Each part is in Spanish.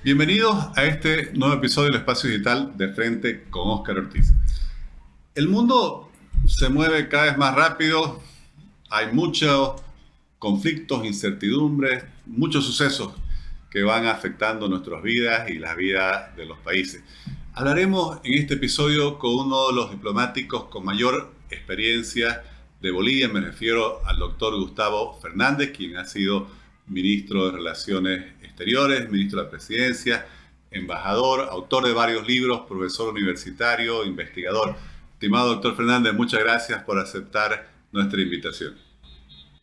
Bienvenidos a este nuevo episodio del Espacio Digital de Frente con Óscar Ortiz. El mundo se mueve cada vez más rápido, hay muchos conflictos, incertidumbres, muchos sucesos que van afectando nuestras vidas y las vidas de los países. Hablaremos en este episodio con uno de los diplomáticos con mayor experiencia de Bolivia, me refiero al doctor Gustavo Fernández, quien ha sido ministro de Relaciones Exteriores, ministro de la Presidencia, embajador, autor de varios libros, profesor universitario, investigador. Estimado doctor Fernández, muchas gracias por aceptar nuestra invitación.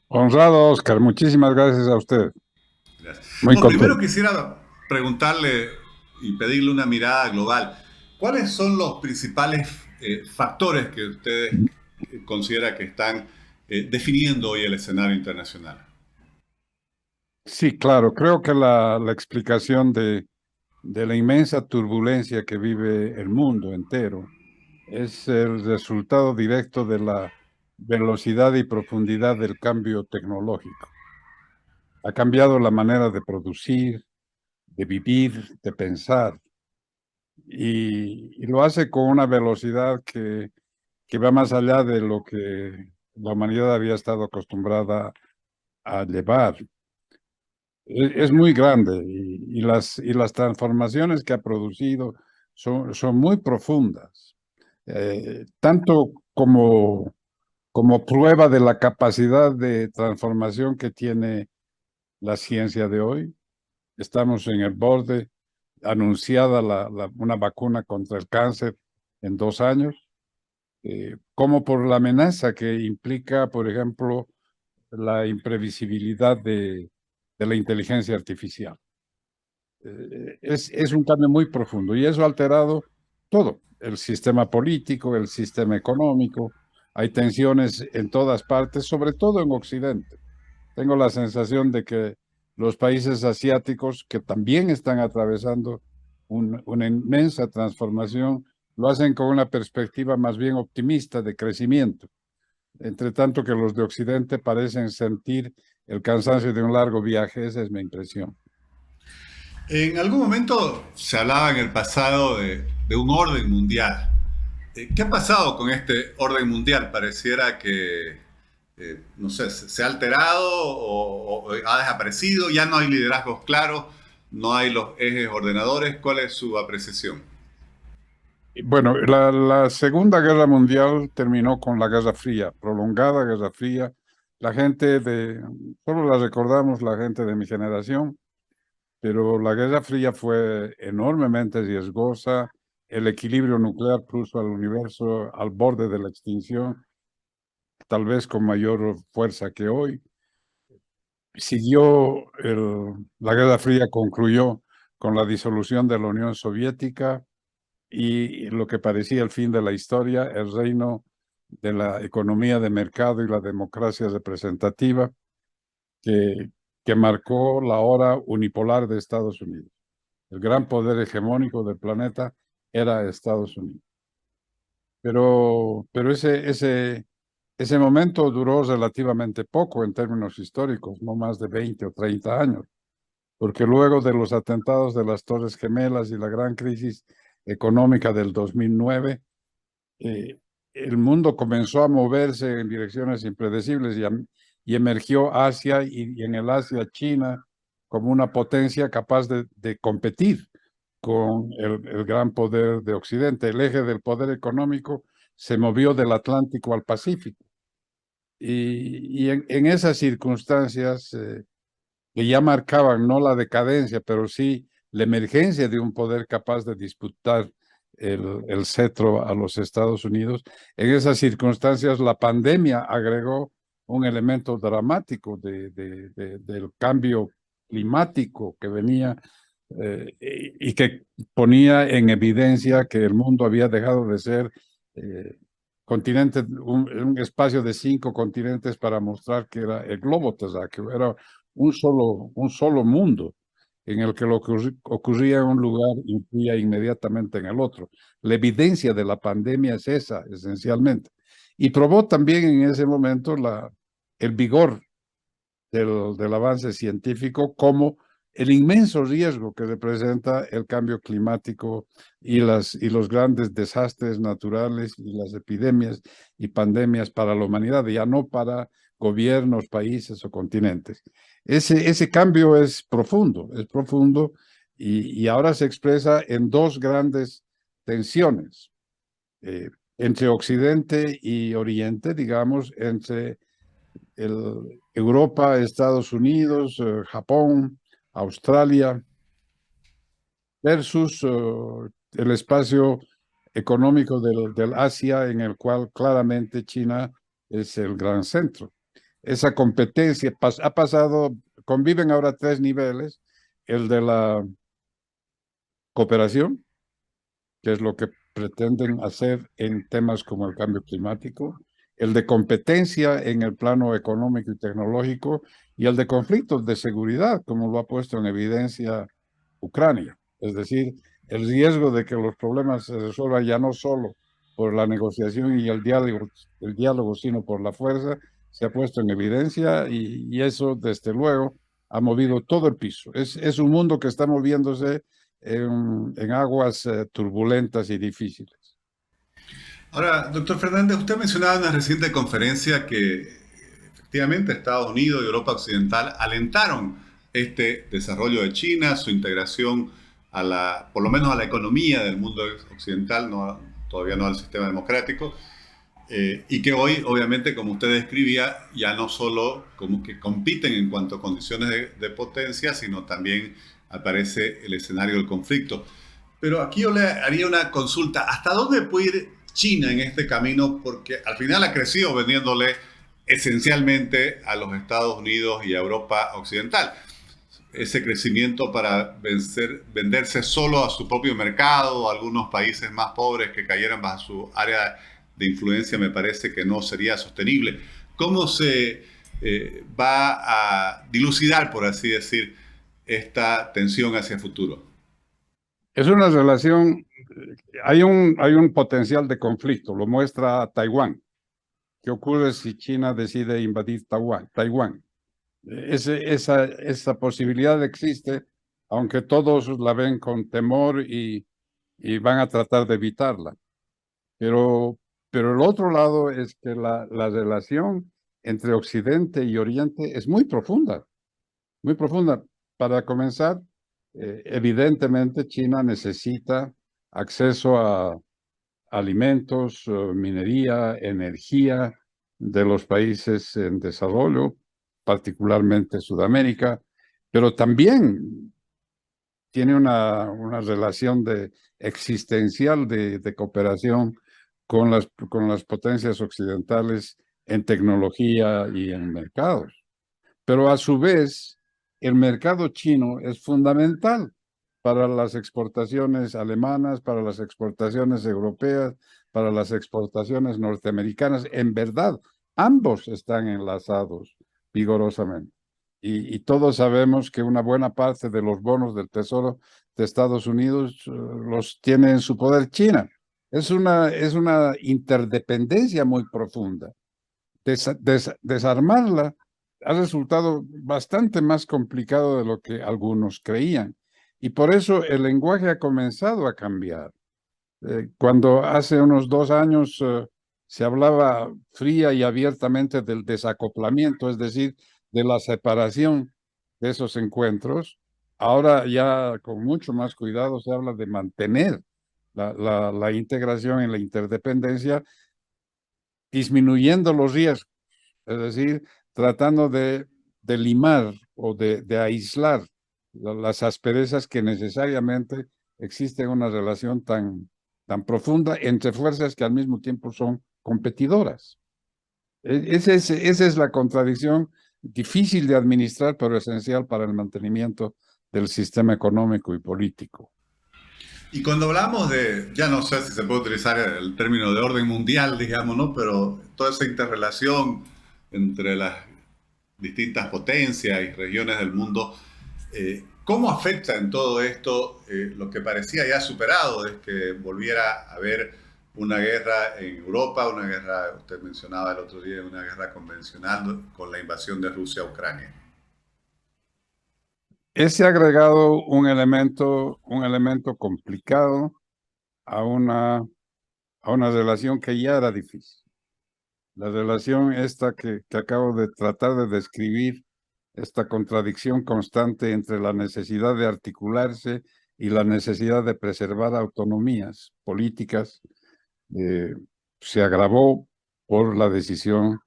Honrado, Oscar. Muchísimas gracias a usted. Gracias. Muy Bueno, primero contento. quisiera preguntarle y pedirle una mirada global. ¿Cuáles son los principales factores que usted considera que están definiendo hoy el escenario internacional? Sí, claro. Creo que la explicación de la inmensa turbulencia que vive el mundo entero es el resultado directo de la velocidad y profundidad del cambio tecnológico. Ha cambiado la manera de producir, de vivir, de pensar, y lo hace con una velocidad que va más allá de lo que la humanidad había estado acostumbrada a llevar. Es muy grande y las transformaciones que ha producido son muy profundas, tanto como prueba de la capacidad de transformación que tiene la ciencia de hoy. Estamos en el borde, anunciada una vacuna contra el cáncer en 2 años, como por la amenaza que implica, por ejemplo, la imprevisibilidad de la inteligencia artificial. Es un cambio muy profundo y eso ha alterado todo, el sistema político, el sistema económico. Hay tensiones en todas partes, sobre todo en Occidente. Tengo la sensación de que los países asiáticos, que también están atravesando una inmensa transformación, lo hacen con una perspectiva más bien optimista de crecimiento, entre tanto que los de Occidente parecen sentir el cansancio de un largo viaje. Esa es mi impresión. En algún momento se hablaba en el pasado de un orden mundial. ¿Qué ha pasado con este orden mundial? Pareciera que, no sé, se ha alterado o ha desaparecido, ya no hay liderazgos claros, no hay los ejes ordenadores. ¿Cuál es su apreciación? Bueno, la Segunda Guerra Mundial terminó con la Guerra Fría, prolongada Guerra Fría. La gente solo la recordamos la gente de mi generación, pero la Guerra Fría fue enormemente riesgosa. El equilibrio nuclear puso al universo al borde de la extinción, tal vez con mayor fuerza que hoy. La Guerra Fría concluyó con la disolución de la Unión Soviética y lo que parecía el fin de la historia, el reino de la economía de mercado y la democracia representativa que, que marcó la hora unipolar de Estados Unidos. El gran poder hegemónico del planeta era Estados Unidos. Pero ese momento duró relativamente poco en términos históricos, no más de 20 o 30 años, porque luego de los atentados de las Torres Gemelas y la gran crisis económica del 2009, eh, el mundo comenzó a moverse en direcciones impredecibles y emergió Asia y en el Asia China como una potencia capaz de competir con el gran poder de Occidente. El eje del poder económico se movió del Atlántico al Pacífico. Y en esas circunstancias, que ya marcaban no la decadencia, pero sí la emergencia de un poder capaz de disputar el cetro a los Estados Unidos. En esas circunstancias, la pandemia agregó un elemento dramático del cambio climático que venía, y que ponía en evidencia que el mundo había dejado de ser continente, un espacio de 5 continentes para mostrar que era el globo terráqueo, era un solo mundo en el que lo que ocurría en un lugar influía inmediatamente en el otro. La evidencia de la pandemia es esa, esencialmente. Y probó también en ese momento el vigor del avance científico, como el inmenso riesgo que representa el cambio climático y los grandes desastres naturales y las epidemias y pandemias para la humanidad, ya no para gobiernos, países o continentes. Ese cambio es profundo y ahora se expresa en dos grandes tensiones entre Occidente y Oriente, digamos, entre Europa, Estados Unidos, Japón, Australia, versus el espacio económico del Asia, en el cual claramente China es el gran centro. Esa competencia ha pasado, conviven ahora tres niveles: el de la cooperación, que es lo que pretenden hacer en temas como el cambio climático, el de competencia en el plano económico y tecnológico, y el de conflictos de seguridad, como lo ha puesto en evidencia Ucrania. Es decir, el riesgo de que los problemas se resuelvan ya no solo por la negociación y el diálogo, sino por la fuerza, se ha puesto en evidencia y eso, desde luego, ha movido todo el piso. Es un mundo que está moviéndose en aguas turbulentas y difíciles. Ahora, doctor Fernández, usted mencionaba en una reciente conferencia que efectivamente Estados Unidos y Europa Occidental alentaron este desarrollo de China, su integración por lo menos a la economía del mundo occidental, todavía no al sistema democrático, y que hoy, obviamente, como usted describía, ya no solo como que compiten en cuanto a condiciones de potencia, sino también aparece el escenario del conflicto. Pero aquí yo le haría una consulta. ¿Hasta dónde puede ir China en este camino? Porque al final ha crecido vendiéndole esencialmente a los Estados Unidos y a Europa Occidental. Ese crecimiento para venderse solo a su propio mercado, a algunos países más pobres que cayeran bajo su área de influencia, me parece que no sería sostenible. ¿Cómo se va a dilucidar, por así decir, esta tensión hacia el futuro? Es una relación, hay un potencial de conflicto, lo muestra Taiwán. ¿Qué ocurre si China decide invadir Taiwán? Esa posibilidad existe, aunque todos la ven con temor y van a tratar de evitarla. Pero, pero el otro lado es que la relación entre Occidente y Oriente es muy profunda, muy profunda. Para comenzar, evidentemente China necesita acceso a alimentos, minería, energía de los países en desarrollo, particularmente Sudamérica, pero también tiene una relación existencial de cooperación con las potencias occidentales en tecnología y en mercados. Pero a su vez, el mercado chino es fundamental para las exportaciones alemanas, para las exportaciones europeas, para las exportaciones norteamericanas. En verdad, ambos están enlazados vigorosamente. Y todos sabemos que una buena parte de los bonos del Tesoro de Estados Unidos los tiene en su poder China. Es una interdependencia muy profunda. Desarmarla ha resultado bastante más complicado de lo que algunos creían. Y por eso el lenguaje ha comenzado a cambiar. Cuando hace unos 2 años se hablaba fría y abiertamente del desacoplamiento, es decir, de la separación de esos encuentros, ahora ya con mucho más cuidado se habla de mantener la integración en la interdependencia, disminuyendo los riesgos, es decir, tratando de limar o de aislar las asperezas que necesariamente existen en una relación tan profunda entre fuerzas que al mismo tiempo son competidoras. Esa es la contradicción difícil de administrar, pero esencial para el mantenimiento del sistema económico y político. Y cuando hablamos de, ya no sé si se puede utilizar el término de orden mundial, digamos, ¿no? Pero toda esa interrelación entre las distintas potencias y regiones del mundo, ¿cómo afecta en todo esto lo que parecía ya superado, de que volviera a haber una guerra en Europa, una guerra, usted mencionaba el otro día, una guerra convencional con la invasión de Rusia a Ucrania? ese ha agregado un elemento complicado a una relación que ya era difícil. La relación esta que acabo de tratar de describir, esta contradicción constante entre la necesidad de articularse y la necesidad de preservar autonomías políticas, se agravó por la decisión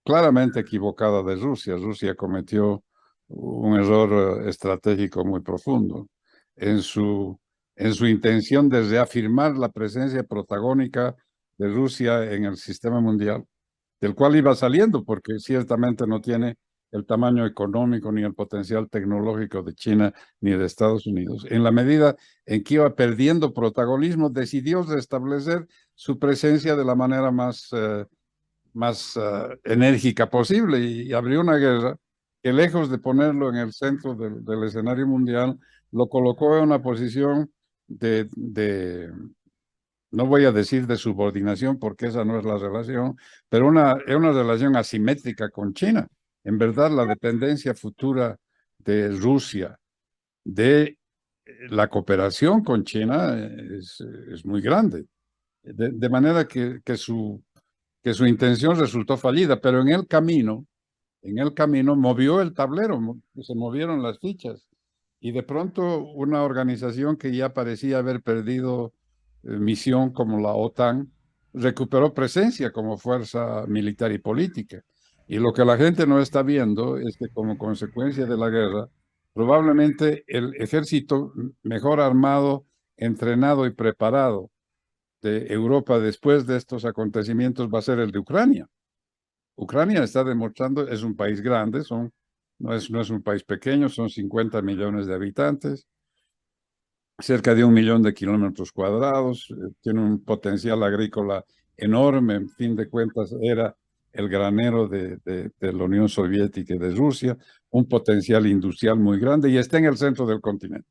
claramente equivocada de Rusia. Rusia cometió un error estratégico muy profundo en su intención de reafirmar la presencia protagónica de Rusia en el sistema mundial, del cual iba saliendo, porque ciertamente no tiene el tamaño económico ni el potencial tecnológico de China ni de Estados Unidos. En la medida en que iba perdiendo protagonismo, decidió restablecer su presencia de la manera más enérgica posible y abrió una guerra que, lejos de ponerlo en el centro del escenario mundial, lo colocó en una posición no voy a decir de subordinación porque esa no es la relación, pero es una relación asimétrica con China. En verdad, la dependencia futura de Rusia de la cooperación con China es muy grande. De manera que su intención resultó fallida, pero en el camino movió el tablero, se movieron las fichas. Y de pronto una organización que ya parecía haber perdido misión como la OTAN, recuperó presencia como fuerza militar y política. Y lo que la gente no está viendo es que como consecuencia de la guerra, probablemente el ejército mejor armado, entrenado y preparado de Europa después de estos acontecimientos va a ser el de Ucrania. Ucrania está demostrando, es un país grande, no es un país pequeño, son 50 millones de habitantes, cerca de 1 millón de kilómetros cuadrados, tiene un potencial agrícola enorme, en fin de cuentas era el granero de la Unión Soviética y de Rusia, un potencial industrial muy grande y está en el centro del continente,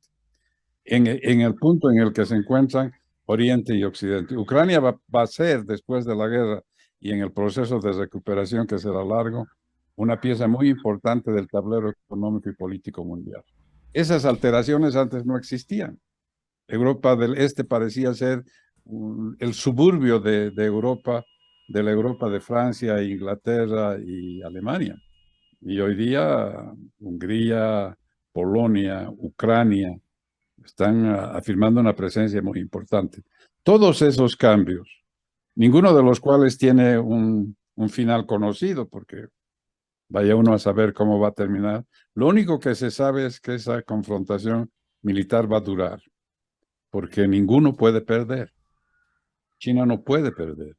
en el punto en el que se encuentran Oriente y Occidente. Ucrania va a ser, después de la guerra y en el proceso de recuperación que será largo, una pieza muy importante del tablero económico y político mundial. Esas alteraciones antes no existían. Europa del Este parecía ser el suburbio de Europa, de la Europa de Francia, Inglaterra y Alemania. Y hoy día Hungría, Polonia, Ucrania están afirmando una presencia muy importante. Todos esos cambios, ninguno de los cuales tiene un final conocido, porque vaya uno a saber cómo va a terminar. Lo único que se sabe es que esa confrontación militar va a durar, porque ninguno puede perder. China no puede perder,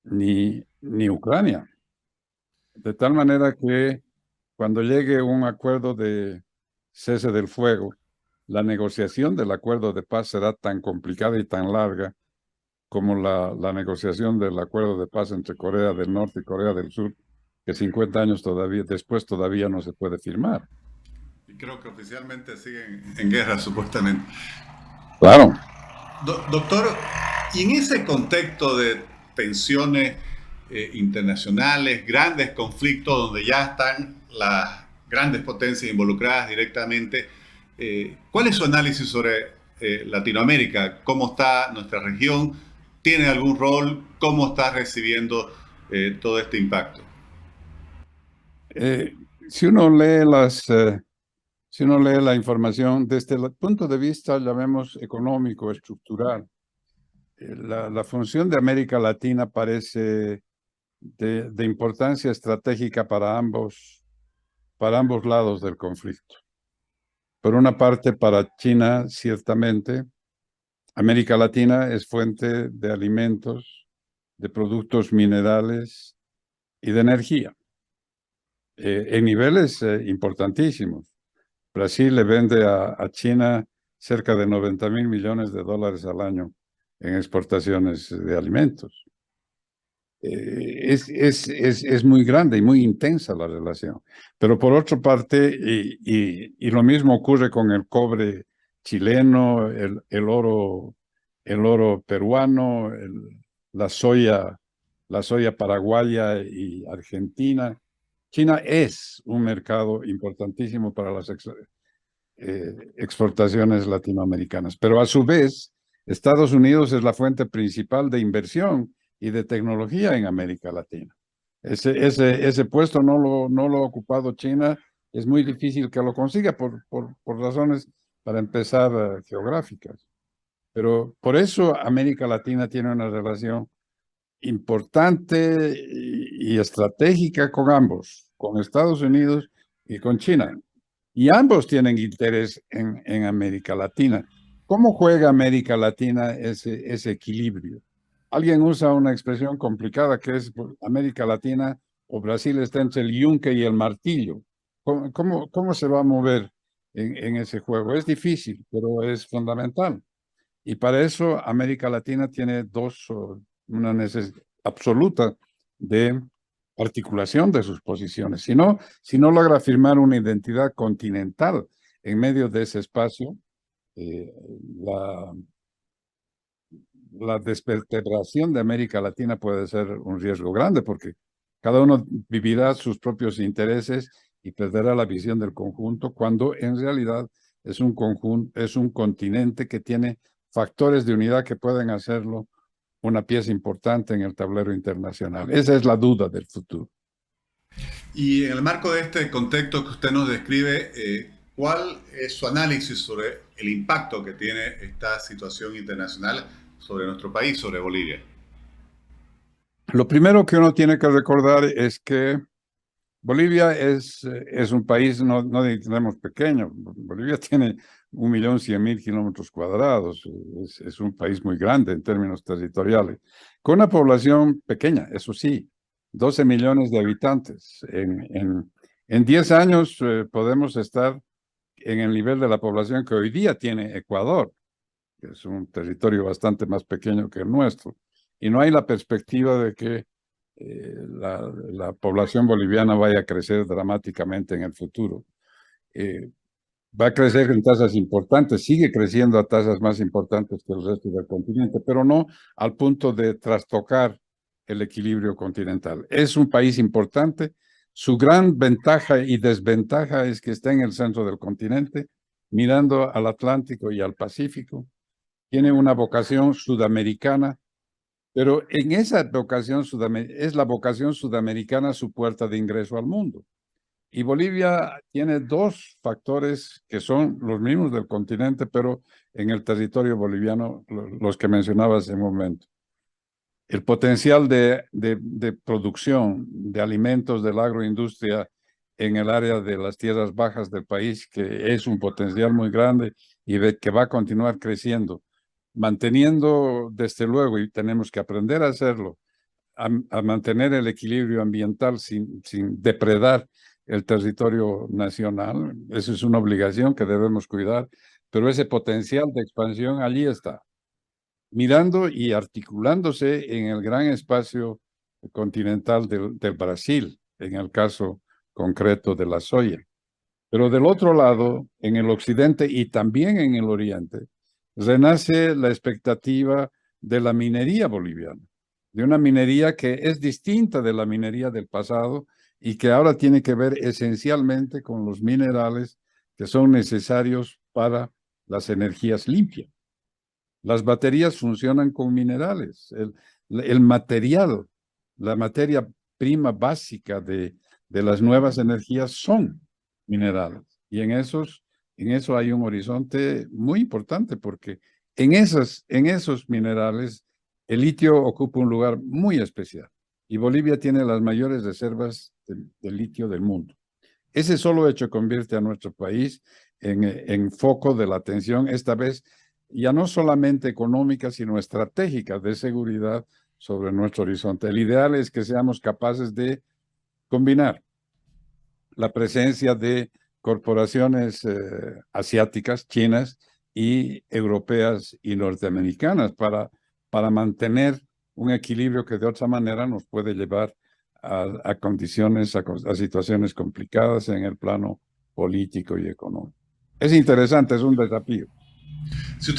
ni Ucrania. De tal manera que cuando llegue un acuerdo de cese del fuego, la negociación del acuerdo de paz será tan complicada y tan larga como la negociación del acuerdo de paz entre Corea del Norte y Corea del Sur, que 50 años después todavía no se puede firmar. Y creo que oficialmente siguen en guerra, supuestamente. Claro. Doctor, y en ese contexto de tensiones internacionales, grandes conflictos donde ya están las grandes potencias involucradas directamente, ¿cuál es su análisis sobre Latinoamérica? ¿Cómo está nuestra región? ¿Tiene algún rol? ¿Cómo está recibiendo todo este impacto? Si uno lee si uno lee la información desde el punto de vista, llamemos económico, estructural, la función de América Latina parece de importancia estratégica para ambos lados del conflicto. Por una parte, para China, ciertamente, América Latina es fuente de alimentos, de productos minerales y de energía, en niveles importantísimos. Brasil le vende a China cerca de 90.000 millones de dólares al año en exportaciones de alimentos. Es muy grande y muy intensa la relación. Pero por otra parte, y lo mismo ocurre con el cobre chileno, el oro peruano, la soya paraguaya y argentina. China es un mercado importantísimo para las exportaciones latinoamericanas, pero a su vez, Estados Unidos es la fuente principal de inversión y de tecnología en América Latina. Ese puesto no lo ha ocupado China, es muy difícil que lo consiga por razones, para empezar, geográficas. Pero por eso América Latina tiene una relación importante y estratégica con ambos, con Estados Unidos y con China. Y ambos tienen interés en América Latina. ¿Cómo juega América Latina ese equilibrio? Alguien usa una expresión complicada que es América Latina o Brasil está entre el yunque y el martillo. ¿Cómo se va a mover en ese juego? Es difícil, pero es fundamental. Y para eso América Latina tiene una necesidad absoluta de articulación de sus posiciones. Si no logra firmar una identidad continental en medio de ese espacio, eh, la, la desvertebración de América Latina puede ser un riesgo grande porque cada uno vivirá sus propios intereses y perderá la visión del conjunto cuando en realidad es un continente que tiene factores de unidad que pueden hacerlo una pieza importante en el tablero internacional. Esa es la duda del futuro. Y en el marco de este contexto que usted nos describe, ¿cuál es su análisis sobre el impacto que tiene esta situación internacional sobre nuestro país, sobre Bolivia? Lo primero que uno tiene que recordar es que Bolivia es un país, no tenemos pequeño. Bolivia tiene 1.100.000 kilómetros cuadrados. Es un país muy grande en términos territoriales, con una población pequeña, eso sí, 12 millones de habitantes. En 10 años podemos estar en el nivel de la población que hoy día tiene Ecuador, que es un territorio bastante más pequeño que el nuestro. Y no hay la perspectiva de que la población boliviana vaya a crecer dramáticamente en el futuro. Va a crecer en tasas importantes, sigue creciendo a tasas más importantes que el resto del continente, pero no al punto de trastocar el equilibrio continental. Es un país importante. Su gran ventaja y desventaja es que está en el centro del continente, mirando al Atlántico y al Pacífico. Tiene una vocación sudamericana, pero en esa vocación es la vocación sudamericana su puerta de ingreso al mundo. Y Bolivia tiene dos factores que son los mismos del continente, pero en el territorio boliviano, los que mencionaba hace un momento. El potencial de producción de alimentos de la agroindustria en el área de las tierras bajas del país, que es un potencial muy grande y que va a continuar creciendo, manteniendo, desde luego, y tenemos que aprender a hacerlo, a mantener el equilibrio ambiental sin depredar el territorio nacional. Eso es una obligación que debemos cuidar, pero ese potencial de expansión allí está, mirando y articulándose en el gran espacio continental del Brasil, en el caso concreto de la soya. Pero del otro lado, en el occidente y también en el oriente, renace la expectativa de la minería boliviana, de una minería que es distinta de la minería del pasado y que ahora tiene que ver esencialmente con los minerales que son necesarios para las energías limpias. Las baterías funcionan con minerales. El material, la materia prima básica de las nuevas energías son minerales. Y en eso hay un horizonte muy importante porque en esos minerales el litio ocupa un lugar muy especial. Y Bolivia tiene las mayores reservas de litio del mundo. Ese solo hecho convierte a nuestro país en foco de la atención, esta vez ya no solamente económica, sino estratégica de seguridad sobre nuestro horizonte. El ideal es que seamos capaces de combinar la presencia de corporaciones asiáticas, chinas y europeas y norteamericanas para mantener un equilibrio que de otra manera nos puede llevar a condiciones, a situaciones complicadas en el plano político y económico. Es interesante, es un desafío. Si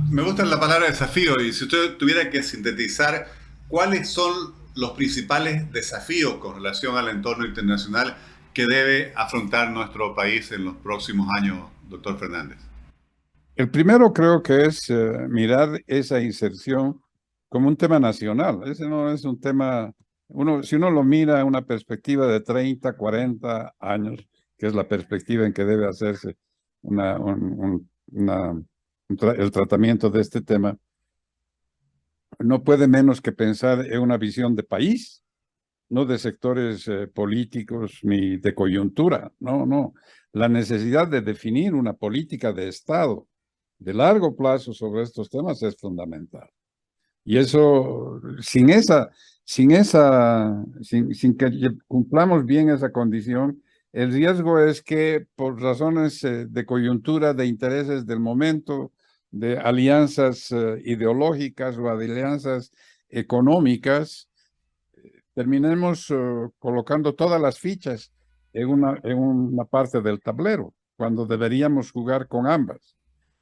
me gusta la palabra desafío y si usted tuviera que sintetizar cuáles son los principales desafíos con relación al entorno internacional que debe afrontar nuestro país en los próximos años, doctor Fernández? El primero creo que es mirar esa inserción como un tema nacional. Ese no es un tema, si uno lo mira en una perspectiva de 30, 40 años, que es la perspectiva en que debe hacerse el tratamiento de este tema, no puede menos que pensar en una visión de país, no de sectores políticos ni de coyuntura. No, no. La necesidad de definir una política de Estado de largo plazo sobre estos temas es fundamental. Y eso, sin que cumplamos bien esa condición, el riesgo es que por razones de coyuntura, de intereses del momento, de alianzas ideológicas o alianzas económicas, terminemos colocando todas las fichas en una parte del tablero, cuando deberíamos jugar con ambas.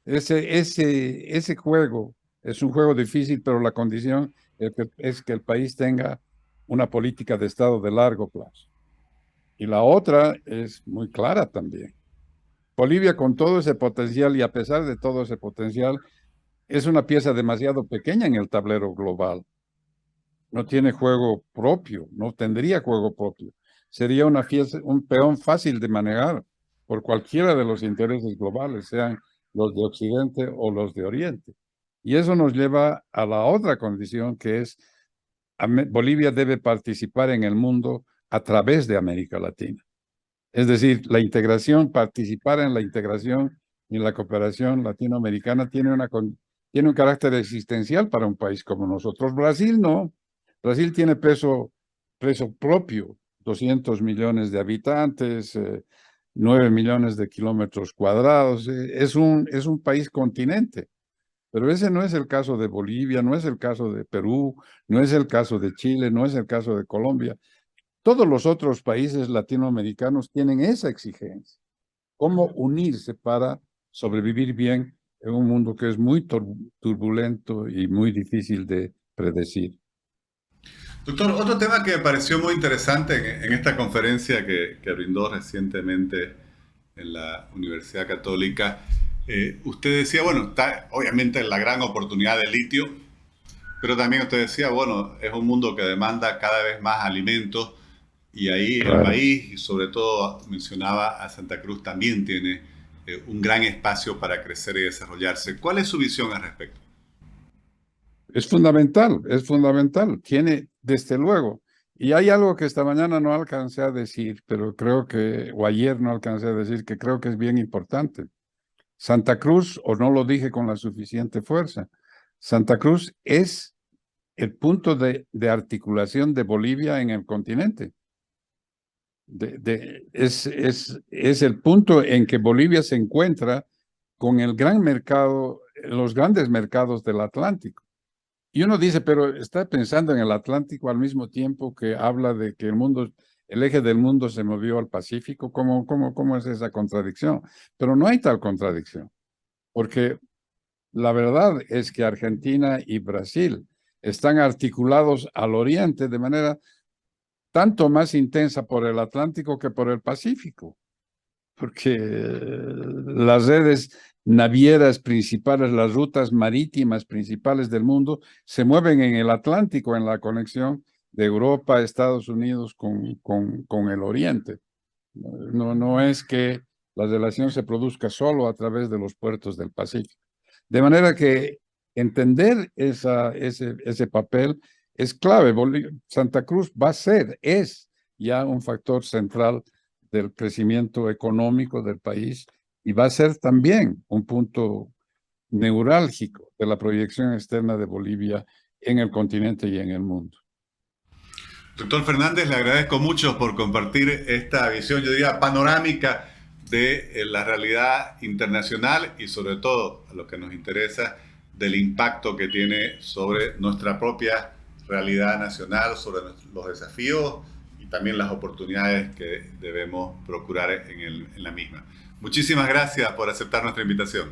Ese juego es un juego difícil, pero la condición es que el país tenga una política de Estado de largo plazo. Y la otra es muy clara también. Bolivia, con todo ese potencial y a pesar de todo ese potencial, es una pieza demasiado pequeña en el tablero global. No tiene juego propio, no tendría juego propio. Sería un peón fácil de manejar por cualquiera de los intereses globales, sean los de Occidente o los de Oriente. Y eso nos lleva a la otra condición, que es Bolivia debe participar en el mundo a través de América Latina. Es decir, participar en la integración y la cooperación latinoamericana tiene un carácter existencial para un país como nosotros. Brasil no. Brasil tiene peso propio, 200 millones de habitantes, 9 millones de kilómetros cuadrados. Es un país continente. Pero ese no es el caso de Bolivia, no es el caso de Perú, no es el caso de Chile, no es el caso de Colombia. Todos los otros países latinoamericanos tienen esa exigencia. ¿Cómo unirse para sobrevivir bien en un mundo que es muy turbulento y muy difícil de predecir? Doctor, otro tema que me pareció muy interesante en esta conferencia que brindó recientemente en la Universidad Católica, usted decía, bueno, está obviamente la gran oportunidad del litio, pero también usted decía, bueno, es un mundo que demanda cada vez más alimentos y ahí el Claro. país, y sobre todo mencionaba a Santa Cruz, también tiene un gran espacio para crecer y desarrollarse. ¿Cuál es su visión al respecto? Es fundamental, es fundamental. Tiene, desde luego. Y hay algo que esta mañana no alcancé a decir, pero o ayer no alcancé a decir, que creo que es bien importante. Santa Cruz, o no lo dije con la suficiente fuerza, Santa Cruz es el punto de articulación de Bolivia en el continente. Es el punto en que Bolivia se encuentra con el gran mercado, los grandes mercados del Atlántico. Y uno dice, pero está pensando en el Atlántico al mismo tiempo que habla de que el eje del mundo se movió al Pacífico. ¿Cómo es esa contradicción? Pero no hay tal contradicción, porque la verdad es que Argentina y Brasil están articulados al oriente de manera tanto más intensa por el Atlántico que por el Pacífico, porque las redes navieras principales, las rutas marítimas principales del mundo se mueven en el Atlántico, en la conexión de Europa, Estados Unidos con el Oriente. No es que la relación se produzca solo a través de los puertos del Pacífico. De manera que entender ese papel es clave. Santa Cruz es ya un factor central del crecimiento económico del país y va a ser también un punto neurálgico de la proyección externa de Bolivia en el continente y en el mundo. Doctor Fernández, le agradezco mucho por compartir esta visión, yo diría, panorámica de la realidad internacional y sobre todo, a lo que nos interesa, del impacto que tiene sobre nuestra propia realidad nacional, sobre los desafíos y también las oportunidades que debemos procurar en la misma. Muchísimas gracias por aceptar nuestra invitación.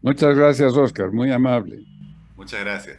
Muchas gracias, Oscar. Muy amable. Muchas gracias.